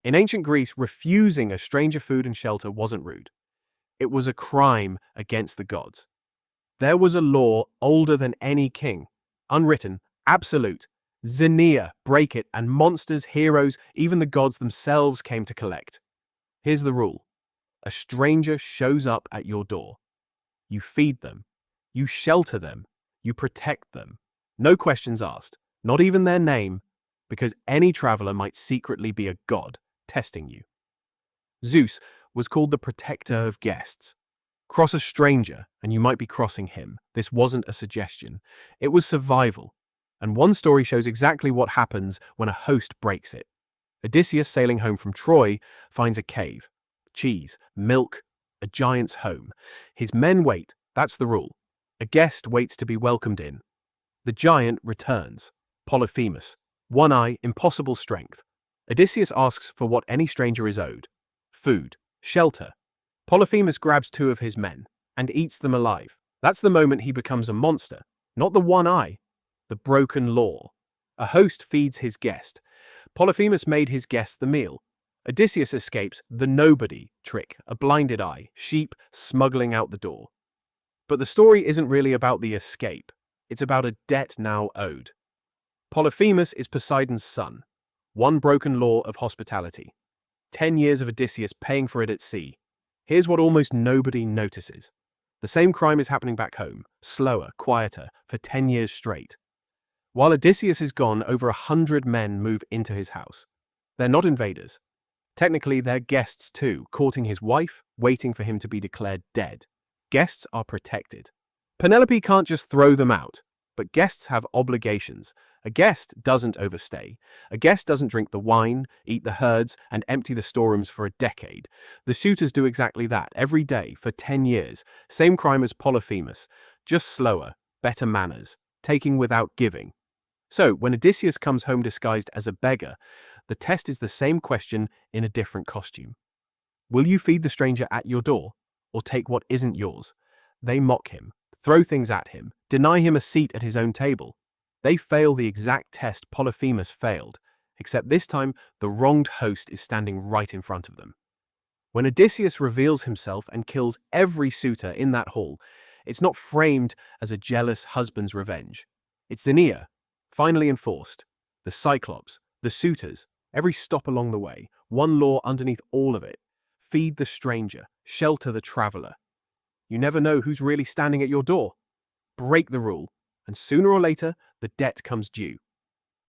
In ancient Greece, refusing a stranger food and shelter wasn't rude. It was a crime against the gods. There was a law older than any king, unwritten, absolute. Xenia, break it, and monsters, heroes, even the gods themselves came to collect. Here's the rule. A stranger shows up at your door. You feed them. You shelter them. You protect them. No questions asked, not even their name, because any traveler might secretly be a god testing you. Zeus was called the protector of guests. Cross a stranger, and you might be crossing him. This wasn't a suggestion. It was survival. And one story shows exactly what happens when a host breaks it. Odysseus, sailing home from Troy, finds a cave. Cheese, milk, a giant's home. His men wait. That's the rule. A guest waits to be welcomed in. The giant returns. Polyphemus. One eye, impossible strength. Odysseus asks for what any stranger is owed. Food, shelter. Polyphemus grabs 2 of his men and eats them alive. That's the moment he becomes a monster. Not the one eye, the broken law. A host feeds his guest. Polyphemus made his guest the meal. Odysseus escapes the nobody trick, a blinded eye, sheep smuggling out the door. But the story isn't really about the escape. It's about a debt now owed. Polyphemus is Poseidon's son. One broken law of hospitality. 10 years of Odysseus paying for it at sea. Here's what almost nobody notices. The same crime is happening back home, slower, quieter, for 10 years straight. While Odysseus is gone, over 100 men move into his house. They're not invaders. Technically, they're guests too, courting his wife, waiting for him to be declared dead. Guests are protected. Penelope can't just throw them out, but guests have obligations. A guest doesn't overstay. A guest doesn't drink the wine, eat the herds, and empty the storerooms for a decade. The suitors do exactly that, every day, for 10 years. Same crime as Polyphemus, just slower, better manners, taking without giving. So, when Odysseus comes home disguised as a beggar, the test is the same question in a different costume. Will you feed the stranger at your door, or take what isn't yours? They mock him, throw things at him, deny him a seat at his own table. They fail the exact test Polyphemus failed, except this time the wronged host is standing right in front of them. When Odysseus reveals himself and kills every suitor in that hall, it's not framed as a jealous husband's revenge. It's Xenia, finally enforced. The Cyclops, the suitors, every stop along the way, one law underneath all of it. Feed the stranger, shelter the traveler. You never know who's really standing at your door. Break the rule, and sooner or later, the debt comes due.